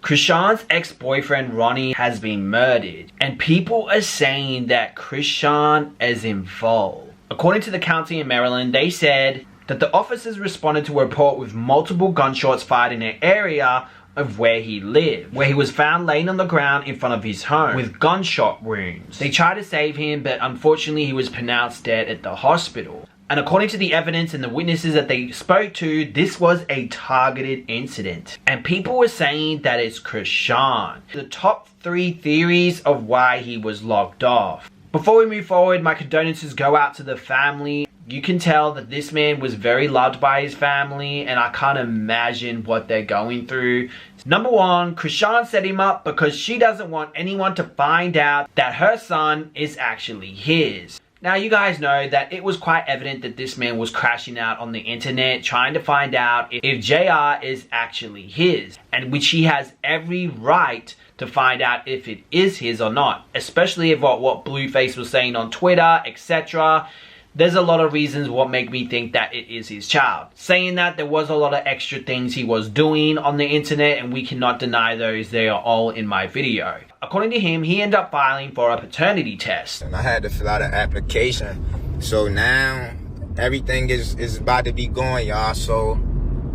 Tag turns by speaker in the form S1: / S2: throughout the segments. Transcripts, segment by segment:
S1: Chrisean's ex-boyfriend Ronnie has been murdered, and people are saying that Chrisean is involved. According to the county in Maryland, they said that the officers responded to a report with multiple gunshots fired in the area of where he lived, where he was found laying on the ground in front of his home with gunshot wounds. They tried to save him, but unfortunately he was pronounced dead at the hospital. And according to the evidence and the witnesses that they spoke to, this was a targeted incident. And people were saying that it's Chrisean. The top 3 theories of why he was locked off. Before we move forward, my condolences go out to the family. You can tell that this man was very loved by his family, and I can't imagine what they're going through. Number 1, Chrisean set him up because she doesn't want anyone to find out that her son is actually his. Now, you guys know that it was quite evident that this man was crashing out on the internet trying to find out if JR is actually his, and which he has every right to find out if it is his or not, especially if what Blueface was saying on Twitter, etc. There's a lot of reasons what make me think that it is his child. Saying that, there was a lot of extra things he was doing on the internet, and we cannot deny those. They are all in my video. According to him, he ended up filing for a paternity test.
S2: And I had to fill out an application. So now everything is about to be going, y'all. So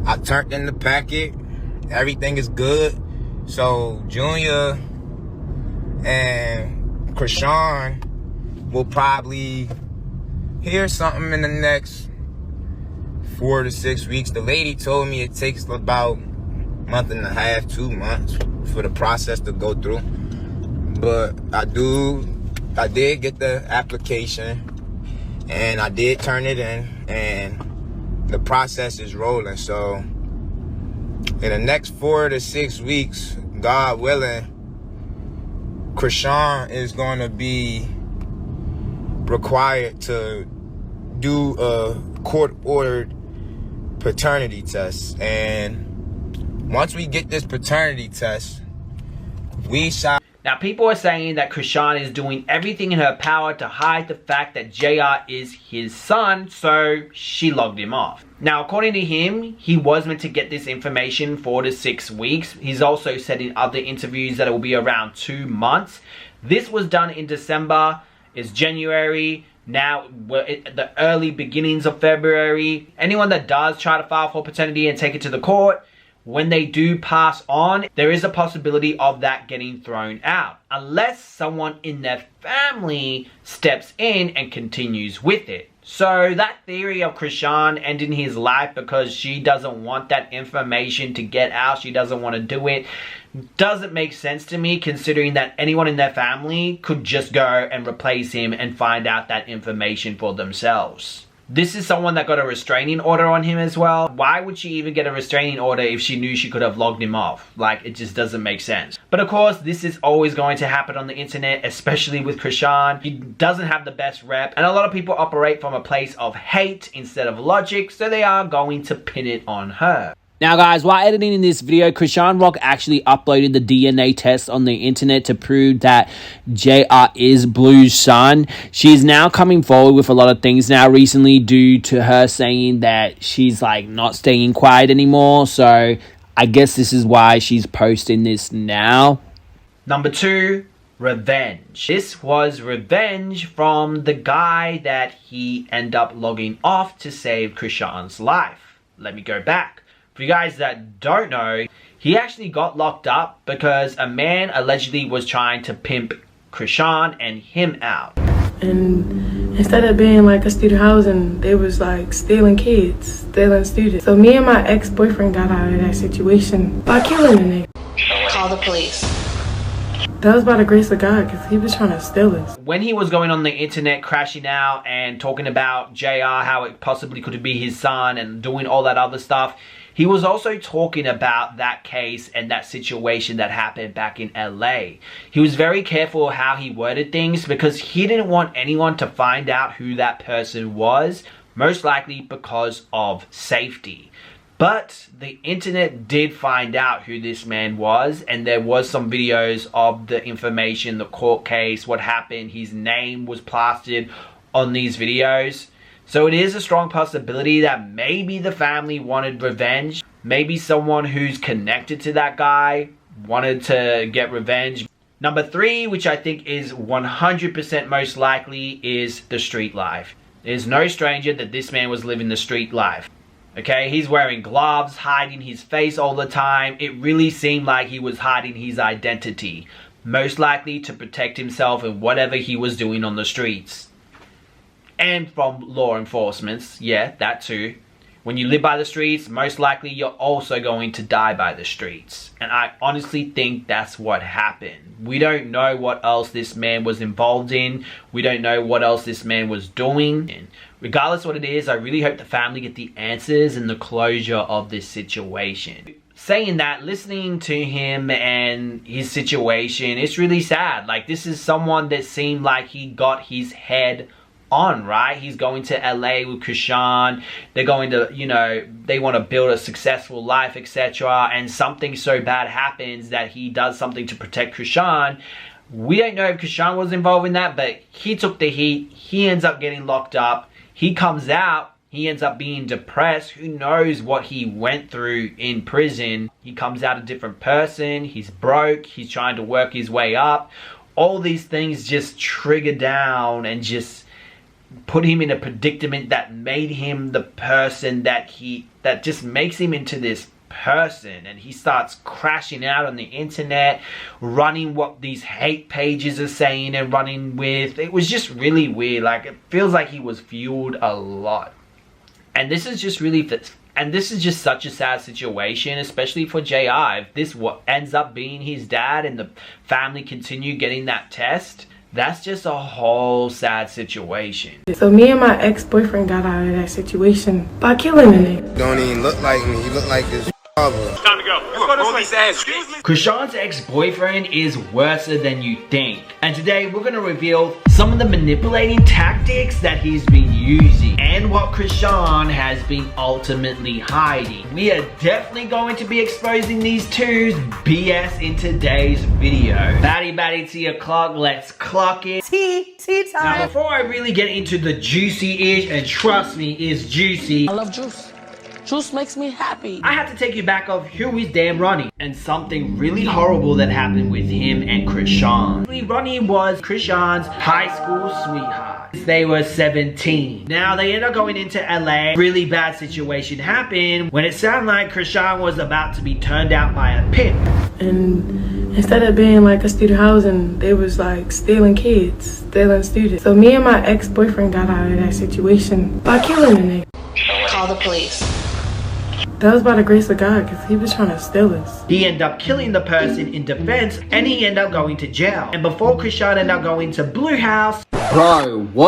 S2: I turned in the packet. Everything is good. So Junior and Chrisean will probably hear something in the next 4 to 6 weeks. The lady told me it takes about a month and a half, 2 months for the process to go through. But I did get the application, and I did turn it in, and the process is rolling. So in the next 4 to 6 weeks, God willing, Chrisean is going to be required to do a court-ordered paternity test. And once we get this paternity test, we shall...
S1: Now, people are saying that Chrisean is doing everything in her power to hide the fact that JR is his son, so she logged him off. Now, according to him, he was meant to get this information 4 to 6 weeks. He's also said in other interviews that it will be around 2 months. This was done in December. It's January. Now, we're at the early beginnings of February. Anyone that does try to file for paternity and take it to the court, when they do pass on, there is a possibility of that getting thrown out, unless someone in their family steps in and continues with it. So that theory of Chrisean ending his life because she doesn't want that information to get out, she doesn't want to do it, doesn't make sense to me, considering that anyone in their family could just go and replace him and find out that information for themselves. This is someone that got a restraining order on him as well. Why would she even get a restraining order if she knew she could have logged him off? Like, it just doesn't make sense. But of course, this is always going to happen on the internet, especially with Chrisean. He doesn't have the best rep, and a lot of people operate from a place of hate instead of logic, so they are going to pin it on her. Now guys, while editing this video, Chrisean Rock actually uploaded the DNA test on the internet to prove that JR is Blue's son. She's now coming forward with a lot of things now recently due to her saying that she's like not staying quiet anymore. So I guess this is why she's posting this now. Number 2, revenge. This was revenge from the guy that he ended up logging off to save Chrisean's life. Let me go back. For you guys that don't know, he actually got locked up because a man allegedly was trying to pimp Chrisean and him out.
S3: And instead of being like a student housing, they was like stealing kids, stealing students. So me and my ex-boyfriend got out of that situation by killing the nigga.
S4: Call the police.
S3: That was by the grace of God, because he was trying to steal us.
S1: When he was going on the internet crashing out and talking about JR, how it possibly could be his son and doing all that other stuff, he was also talking about that case and that situation that happened back in LA. He was very careful how he worded things because he didn't want anyone to find out who that person was, most likely because of safety. But the internet did find out who this man was, and there was some videos of the information, the court case, what happened. His name was plastered on these videos. So it is a strong possibility that maybe the family wanted revenge. Maybe someone who's connected to that guy wanted to get revenge. Number 3, which I think is 100% most likely, is the street life. There's no stranger that this man was living the street life. Okay, he's wearing gloves, hiding his face all the time. It really seemed like he was hiding his identity. Most likely to protect himself and whatever he was doing on the streets. And from law enforcement, yeah, that too. When you live by the streets, most likely you're also going to die by the streets. And I honestly think that's what happened. We don't know what else this man was involved in. We don't know what else this man was doing. And regardless what it is, I really hope the family get the answers and the closure of this situation. Saying that, listening to him and his situation, it's really sad. Like, this is someone that seemed like he got his head on, right? He's going to LA with Chrisean. They're going to, you know, they want to build a successful life, etc. And something so bad happens that he does something to protect Chrisean. We don't know if Chrisean was involved in that, but he took the heat. He ends up getting locked up. He comes out. He ends up being depressed. Who knows what he went through in prison. He comes out a different person. He's broke. He's trying to work his way up. All these things just trigger down and just put him in a predicament that made him the person that just makes him into this person. And he starts crashing out on the internet, running what these hate pages are saying and running with. It was just really weird. Like, it feels like he was fueled a lot. And this is just really, and this is just such a sad situation, especially for JR. If this ends up being his dad and the family continue getting that test, that's just a whole sad situation.
S3: So me and my ex-boyfriend got out of that situation by killing the nigga.
S2: Don't even look like me. He look like this brother.
S4: Time to go. Let's go this way.
S1: Chrisean's ex-boyfriend is worse than you think. And today we're going to reveal some of the manipulating tactics that he's been using and what Chrisean has been ultimately hiding. We are definitely going to be exposing these two's BS in today's video. Batty to your clock, let's clock it.
S5: Tea time.
S1: Now before I really get into the juicy-ish, and trust me, it's juicy.
S5: I love juice. Juice makes me happy.
S1: I have to take you back of who is damn Ronnie and something really horrible that happened with him and Chrisean. Ronnie was Chrisean's high school sweetheart. They were 17. Now they end up going into LA. Really bad situation happened when it sounded like Chrisean was about to be turned out by a pimp.
S3: And instead of being like a student housing, they was like stealing kids, stealing students. So me and my ex-boyfriend got out of that situation by killing the nigga.
S5: Call the police.
S3: That was by the grace of God, because he was trying to steal us.
S1: He ended up killing the person in defense, and he ended up going to jail. And before Chrisean ended up going to Blue House,
S6: bro, what?